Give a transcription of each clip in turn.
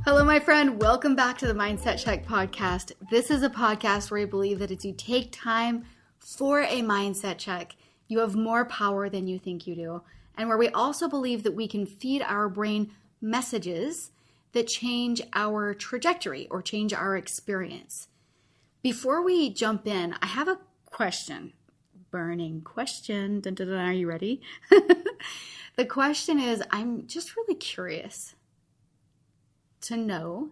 Hello, my friend. Welcome back to the Mindset Check podcast. This is a podcast where I believe that as you take time for a mindset check, you have more power than you think you do. And where we also believe that we can feed our brain messages that change our trajectory or change our experience. Before we jump in, I have a question. Burning question. Dun, dun, dun. Are you ready? The question is, I'm just really curious to know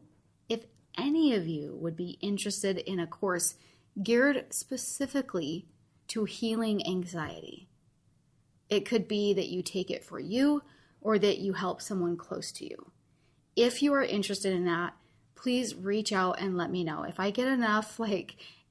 if any of you would be interested in a course geared specifically to healing anxiety. It could be that you take it for you or that you help someone close to you. If you are interested in that, please reach out and let me know. If I get enough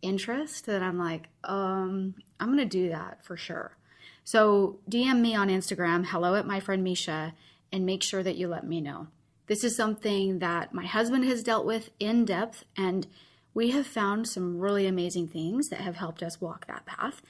interest that I'm I'm going to do that for sure. So DM me on Instagram, hello@myfriendmisha, and make sure that you let me know. This is something that my husband has dealt with in depth, and we have found some really amazing things that have helped us walk that path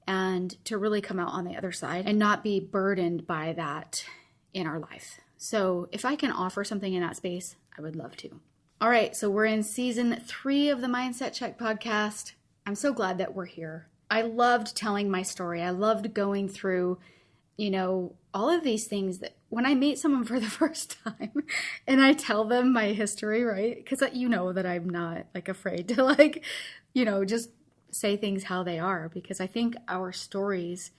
and to really come out on the other side and not be burdened by that in our life. So if I can offer something in that space, I would love to. All right, so we're in season 3 of the Mindset Check podcast. I'm so glad that we're here. I loved telling my story. I loved going through, all of these things that when I meet someone for the first time and I tell them my history, right? Because you know that I'm not afraid to just say things how they are, because I think our stories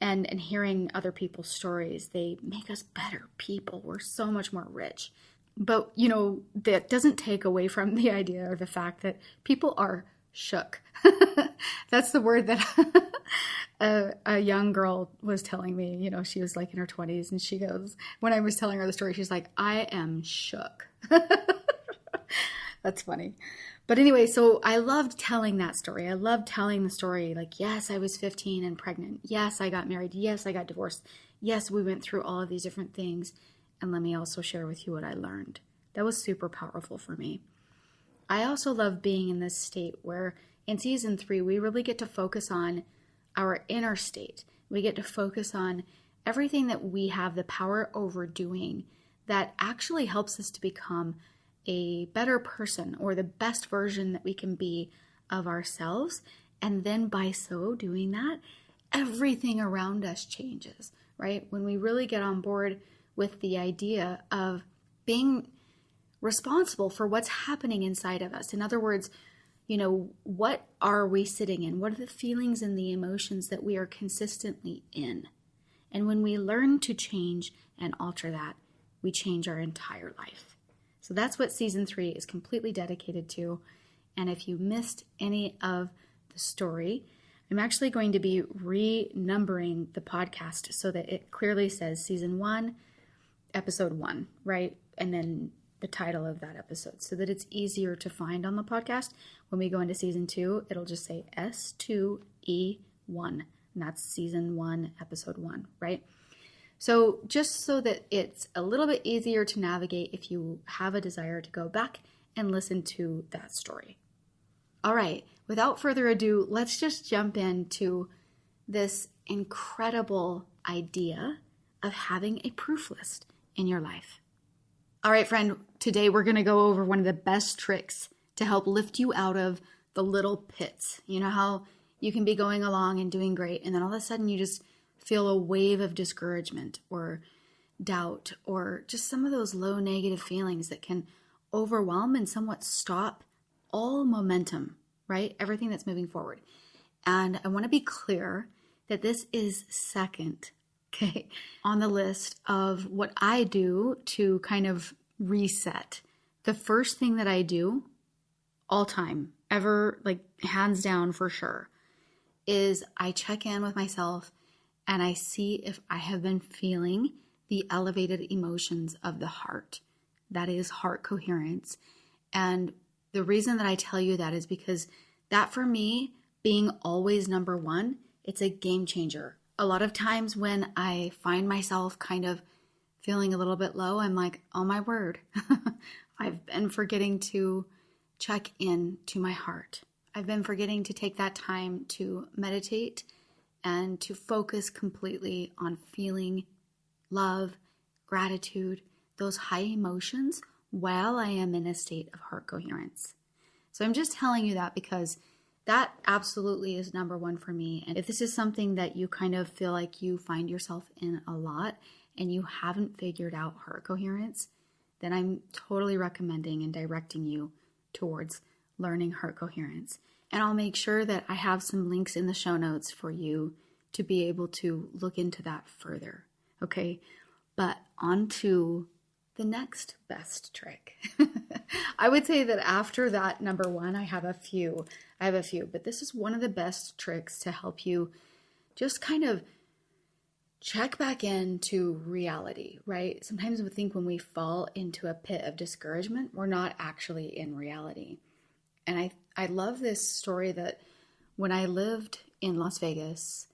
and hearing other people's stories, they make us better people. We're so much more rich. But, that doesn't take away from the idea or the fact that people are shook. That's the word that a young girl was telling me. She was in her 20s, and she goes, when I was telling her the story, she's like, I am shook. That's funny. But anyway, so I loved telling that story. I loved telling the story yes, I was 15 and pregnant. Yes, I got married. Yes, I got divorced. Yes, we went through all of these different things. And let me also share with you what I learned. That was super powerful for me. I also love being in this state where in season 3, we really get to focus on our inner state. We get to focus on everything that we have the power over doing that actually helps us to become a better person or the best version that we can be of ourselves. And then by so doing that, everything around us changes, right? When we really get on board with the idea of being responsible for what's happening inside of us. In other words, what are we sitting in? What are the feelings and the emotions that we are consistently in? And when we learn to change and alter that, we change our entire life. So that's what season 3 is completely dedicated to. And if you missed any of the story, I'm actually going to be renumbering the podcast so that it clearly says season 1, episode 1, right? And then the title of that episode so that it's easier to find on the podcast. When we go into season 2, it'll just say S2E1, and that's season 1, episode 1, right? So just so that it's a little bit easier to navigate if you have a desire to go back and listen to that story. All right, without further ado, let's just jump into this incredible idea of having a proof list in your life. All right, friend, today we're going to go over one of the best tricks to help lift you out of the little pits. You know how you can be going along and doing great, and then all of a sudden you just feel a wave of discouragement or doubt or just some of those low negative feelings that can overwhelm and somewhat stop all momentum, right? Everything that's moving forward. And I want to be clear that this is second, okay, on the list of what I do to kind of reset. The first thing that I do all time, ever, hands down for sure, is I check in with myself and I see if I have been feeling the elevated emotions of the heart. That is heart coherence. And the reason that I tell you that is because that, for me, being always number one, it's a game changer. A lot of times when I find myself kind of feeling a little bit low, I'm like, oh my word, I've been forgetting to check in to my heart. I've been forgetting to take that time to meditate and to focus completely on feeling love, gratitude, those high emotions while I am in a state of heart coherence. So I'm just telling you that because that absolutely is number one for me. And if this is something that you kind of feel like you find yourself in a lot and you haven't figured out heart coherence, then I'm totally recommending and directing you towards learning heart coherence. And I'll make sure that I have some links in the show notes for you to be able to look into that further. Okay, but on to the next best trick. I would say that after that number one, I have a few, but this is one of the best tricks to help you just kind of check back into reality, right? Sometimes we think when we fall into a pit of discouragement, we're not actually in reality. And I love this story that when I lived in Las Vegas,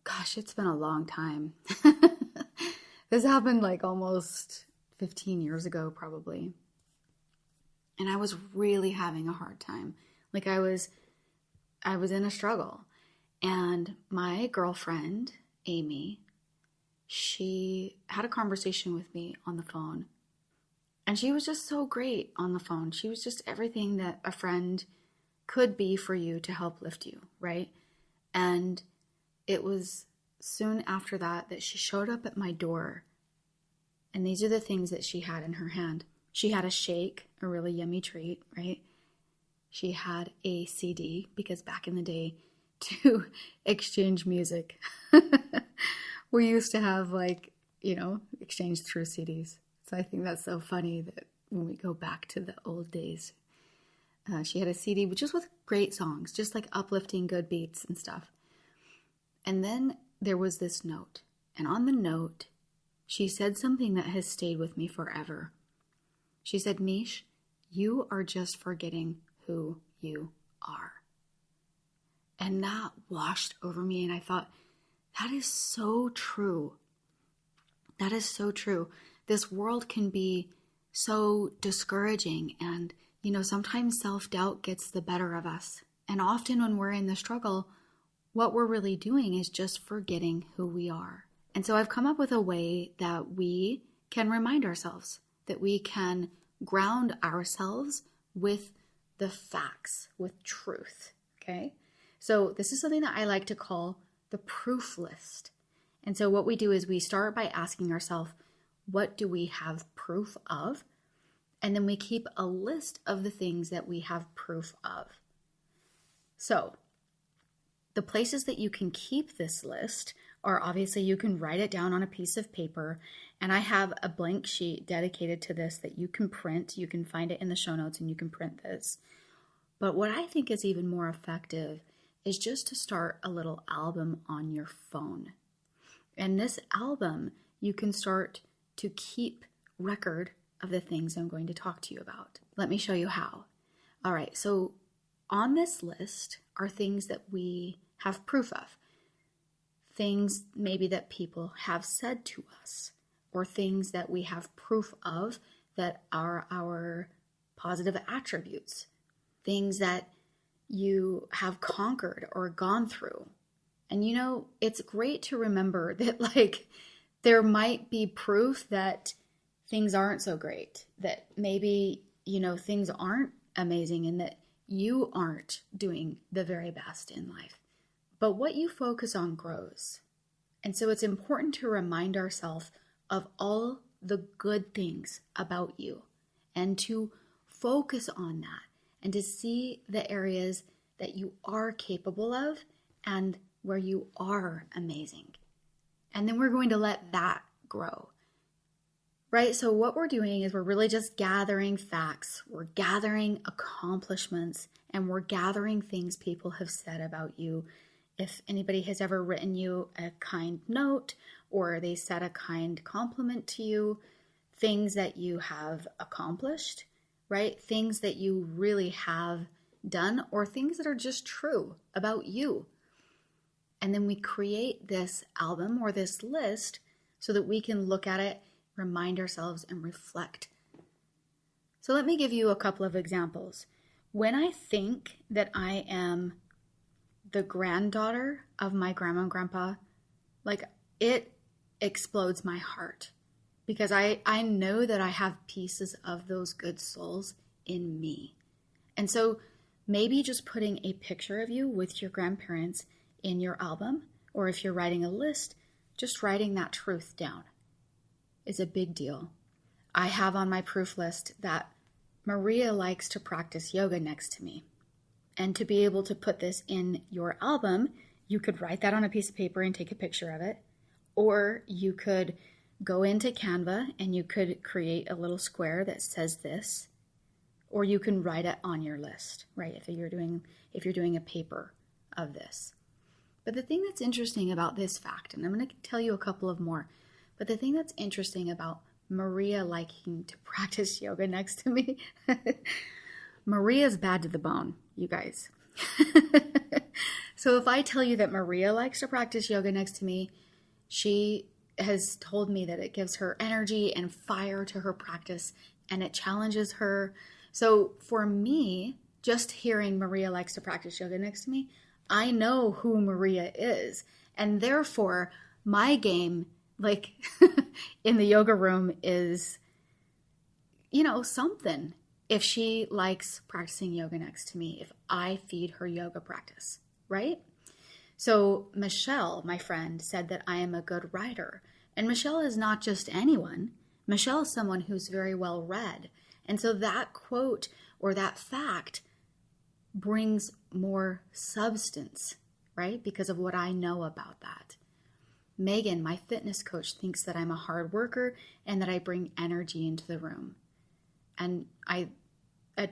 gosh, it's been a long time. This happened like almost 15 years ago, probably. And I was really having a hard time. Like I was in a struggle. And my girlfriend, Amy, she had a conversation with me on the phone. And she was just so great on the phone. She was just everything that a friend could be for you to help lift you, right? And it was soon after that she showed up at my door. And these are the things that she had in her hand. She had a shake, a really yummy treat, right? She had a CD, because back in the day, to exchange music, we used to have exchange through CDs. So I think that's so funny that when we go back to the old days, she had a CD, just with great songs, just like uplifting good beats and stuff. And then there was this note. And on the note, she said something that has stayed with me forever. She said, "Mish, you are just forgetting who you are." And that washed over me. And I thought, that is so true. That is so true. This world can be so discouraging. And, sometimes self-doubt gets the better of us. And often when we're in the struggle, what we're really doing is just forgetting who we are. And so I've come up with a way that we can remind ourselves, that we can ground ourselves with the facts, with truth, okay? So this is something that I like to call the proof list. And so what we do is we start by asking ourselves, what do we have proof of? And then we keep a list of the things that we have proof of. So the places that you can keep this list are, obviously, you can write it down on a piece of paper. And I have a blank sheet dedicated to this that you can print. You can find it in the show notes and you can print this. But what I think is even more effective is just to start a little album on your phone. And this album, you can start to keep record of the things I'm going to talk to you about. Let me show you how. All right, so on this list are things that we have proof of. Things maybe that people have said to us, or things that we have proof of that are our positive attributes. Things that you have conquered or gone through. And it's great to remember that there might be proof that things aren't so great, that maybe, things aren't amazing and that you aren't doing the very best in life. But what you focus on grows. And so it's important to remind ourselves of all the good things about you and to focus on that and to see the areas that you are capable of and where you are amazing. And then we're going to let that grow. Right? So what we're doing is we're really just gathering facts. We're gathering accomplishments, and we're gathering things people have said about you. If anybody has ever written you a kind note or they said a kind compliment to you, things that you have accomplished, right? Things that you really have done, or things that are just true about you. And then we create this album or this list so that we can look at it, remind ourselves, and reflect. So let me give you a couple of examples. When I think that I am the granddaughter of my grandma and grandpa, like it explodes my heart because I know that I have pieces of those good souls in me. And so maybe just putting a picture of you with your grandparents in your album, or if you're writing a list, just writing that truth down is a big deal. I have on my proof list that Maria likes to practice yoga next to me. And to be able to put this in your album, you could write that on a piece of paper and take a picture of it. Or you could go into Canva and you could create a little square that says this. Or you can write it on your list, right? If you're doing a paper of this. But the thing that's interesting about this fact, and I'm going to tell you a couple of more, but the thing that's interesting about Maria liking to practice yoga next to me, Maria's bad to the bone, you guys. So if I tell you that Maria likes to practice yoga next to me, she has told me that it gives her energy and fire to her practice and it challenges her. So for me, just hearing Maria likes to practice yoga next to me, I know who Maria is. And therefore, my game, like in the yoga room is, something. If she likes practicing yoga next to me, if I feed her yoga practice, right? So Michelle, my friend, said that I am a good writer. And Michelle is not just anyone. Michelle is someone who's very well read. And so that quote or that fact brings more substance, right? Because of what I know about that. Megan, my fitness coach, thinks that I'm a hard worker and that I bring energy into the room. And I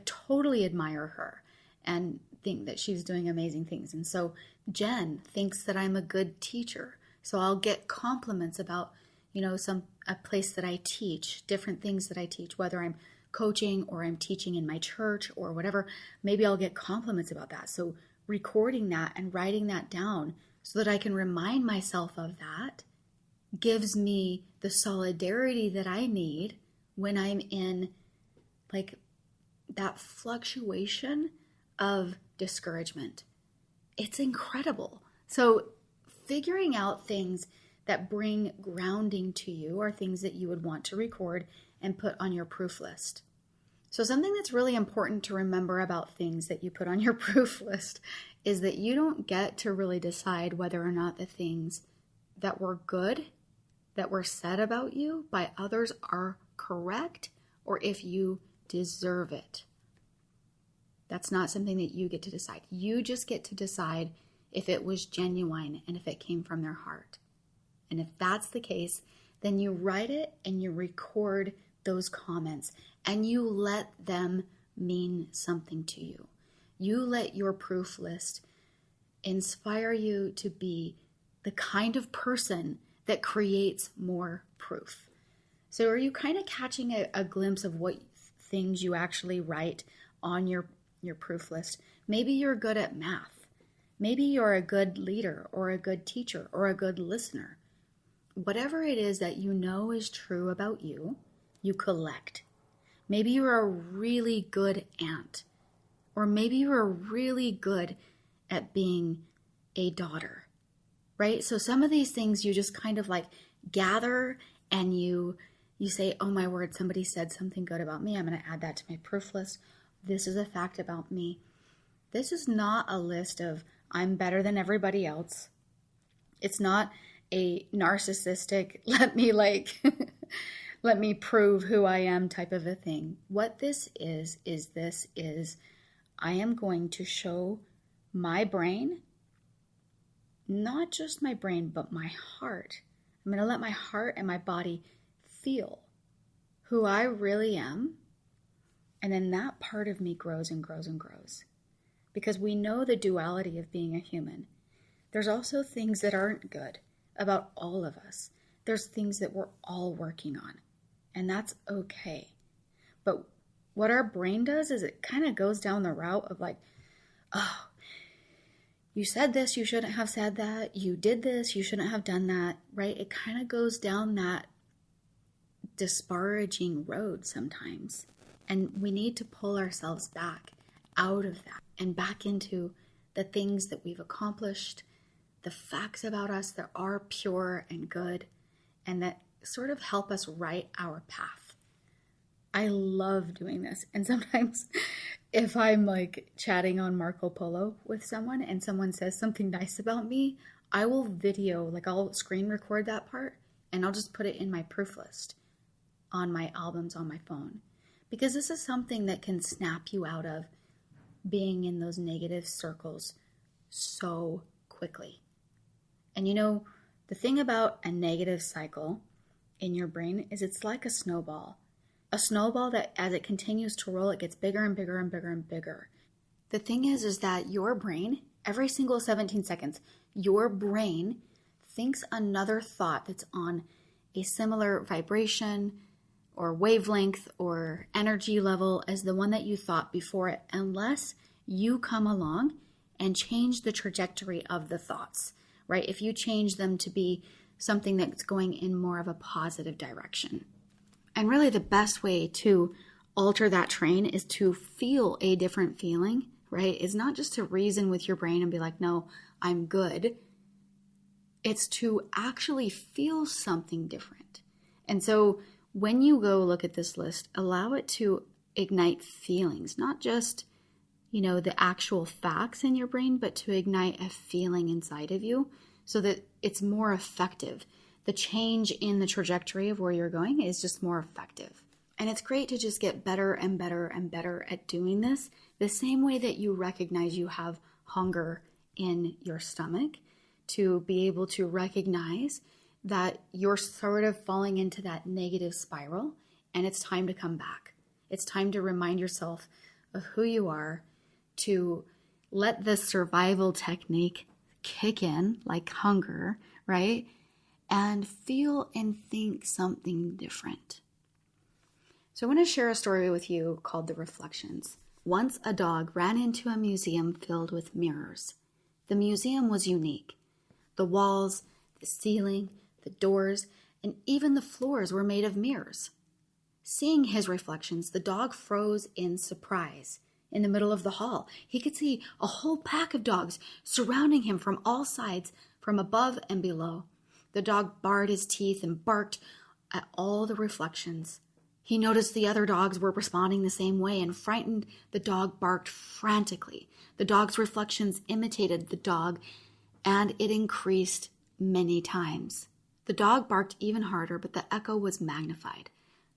totally admire her and think that she's doing amazing things. And so Jen thinks that I'm a good teacher. So I'll get compliments about, a place that I teach, different things that I teach, whether I'm coaching or I'm teaching in my church or whatever. Maybe I'll get compliments about that. So recording that and writing that down so that I can remind myself of that gives me the solidarity that I need when I'm in like that fluctuation of discouragement. It's incredible. So figuring out things that bring grounding to you are things that you would want to record and put on your proof list. So something that's really important to remember about things that you put on your proof list is that you don't get to really decide whether or not the things that were good, that were said about you by others are correct, or if you deserve it. That's not something that you get to decide. You just get to decide if it was genuine and if it came from their heart. And if that's the case, then you write it and you record those comments and you let them mean something to you. You let your proof list inspire you to be the kind of person that creates more proof. So are you kind of catching a glimpse of what things you actually write on your proof list? Maybe you're good at math. Maybe you're a good leader or a good teacher or a good listener. Whatever it is that you know is true about you, you collect. Maybe you're a really good aunt, or maybe you're really good at being a daughter, right? So some of these things you just kind of like gather and you say, oh my word, somebody said something good about me. I'm going to add that to my proof list. This is a fact about me. This is not a list of I'm better than everybody else. It's not a narcissistic, let me prove who I am type of a thing. What this is I am going to show my brain, not just my brain, but my heart. I'm going to let my heart and my body feel who I really am. And then that part of me grows and grows and grows. Because we know the duality of being a human. There's also things that aren't good about all of us. There's things that we're all working on. And that's okay. But what our brain does is it kind of goes down the route of like, oh, you said this, you shouldn't have said that. You did this, you shouldn't have done that, right? It kind of goes down that disparaging road sometimes. And we need to pull ourselves back out of that and back into the things that we've accomplished, the facts about us that are pure and good, and that sort of help us write our path. I love doing this. And sometimes if I'm like chatting on Marco Polo with someone and someone says something nice about me, I will video, like I'll screen record that part and I'll just put it in my proof list on my albums on my phone. Because this is something that can snap you out of being in those negative circles so quickly. And you know, the thing about a negative cycle in your brain is it's like a snowball. A snowball that as it continues to roll, it gets bigger and bigger and bigger and bigger. The thing is that your brain, every single 17 seconds, your brain thinks another thought that's on a similar vibration or wavelength or energy level as the one that you thought before it, unless you come along and change the trajectory of the thoughts, right? If you change them to be something that's going in more of a positive direction. And really the best way to alter that train is to feel a different feeling, right? It's not just to reason with your brain and be like, no, I'm good. It's to actually feel something different. And so when you go look at this list, allow it to ignite feelings, not just, the actual facts in your brain, but to ignite a feeling inside of you so that it's more effective. The change in the trajectory of where you're going is just more effective. And it's great to just get better and better and better at doing this, the same way that you recognize you have hunger in your stomach, to be able to recognize that you're sort of falling into that negative spiral and it's time to come back. It's time to remind yourself of who you are, to let the survival technique kick in like hunger, right? And feel and think something different. So I want to share a story with you called The Reflections. Once a dog ran into a museum filled with mirrors. The museum was unique. The walls, the ceiling, the doors, and even the floors were made of mirrors. Seeing his reflections, the dog froze in surprise. In the middle of the hall, he could see a whole pack of dogs surrounding him from all sides, from above and below. The dog bared his teeth and barked at all the reflections. He noticed the other dogs were responding the same way, and frightened, the dog barked frantically. The dog's reflections imitated the dog, and it increased many times. The dog barked even harder, but the echo was magnified.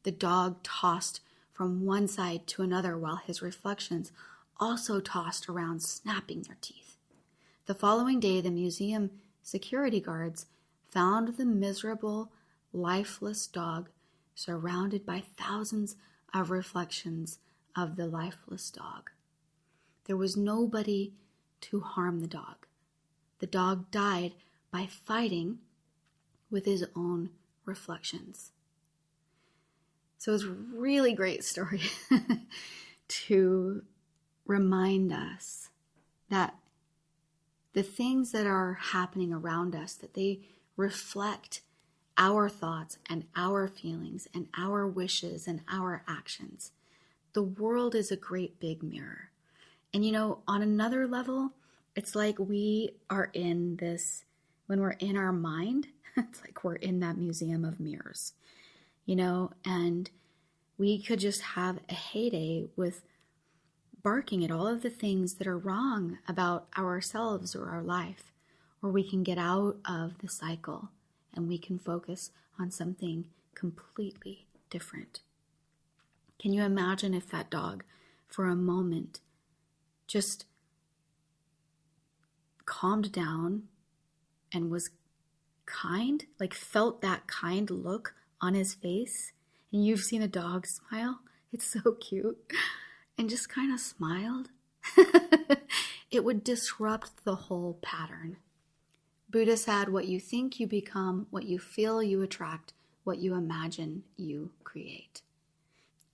The dog tossed from one side to another while his reflections also tossed around, snapping their teeth. The following day, the museum security guards found the miserable, lifeless dog surrounded by thousands of reflections of the lifeless dog. There was nobody to harm the dog. The dog died by fighting with his own reflections. So it's a really great story to remind us that the things that are happening around us, that they reflect our thoughts and our feelings and our wishes and our actions. The world is a great big mirror. And on another level, it's like we are in this, when we're in our mind, it's like we're in that museum of mirrors, and we could just have a heyday with barking at all of the things that are wrong about ourselves or our life, or we can get out of the cycle and we can focus on something completely different. Can you imagine if that dog, for a moment, just calmed down and was kind, like felt that kind look on his face? And you've seen a dog smile. It's so cute. And just kind of smiled. It would disrupt the whole pattern. Buddha said, what you think you become, what you feel you attract, what you imagine you create.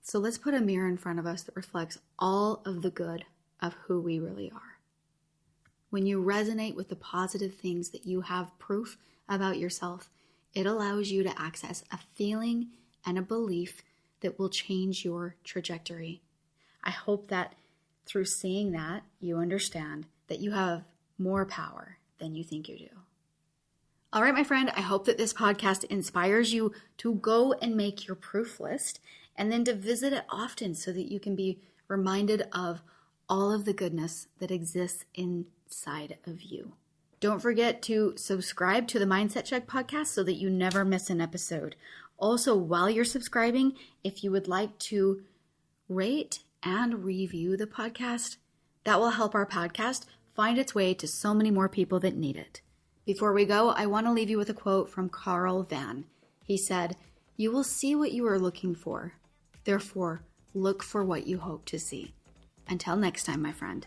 So let's put a mirror in front of us that reflects all of the good of who we really are. When you resonate with the positive things that you have proof about yourself, it allows you to access a feeling and a belief that will change your trajectory. I hope that through seeing that, you understand that you have more power than you think you do. All right, my friend, I hope that this podcast inspires you to go and make your proof list and then to visit it often so that you can be reminded of all of the goodness that exists inside of you. Don't forget to subscribe to the Mindset Check podcast so that you never miss an episode. Also, while you're subscribing, if you would like to rate and review the podcast, that will help our podcast find its way to so many more people that need it. Before we go, I want to leave you with a quote from Carl Van. He said, "You will see what you are looking for. Therefore, look for what you hope to see." Until next time, my friend.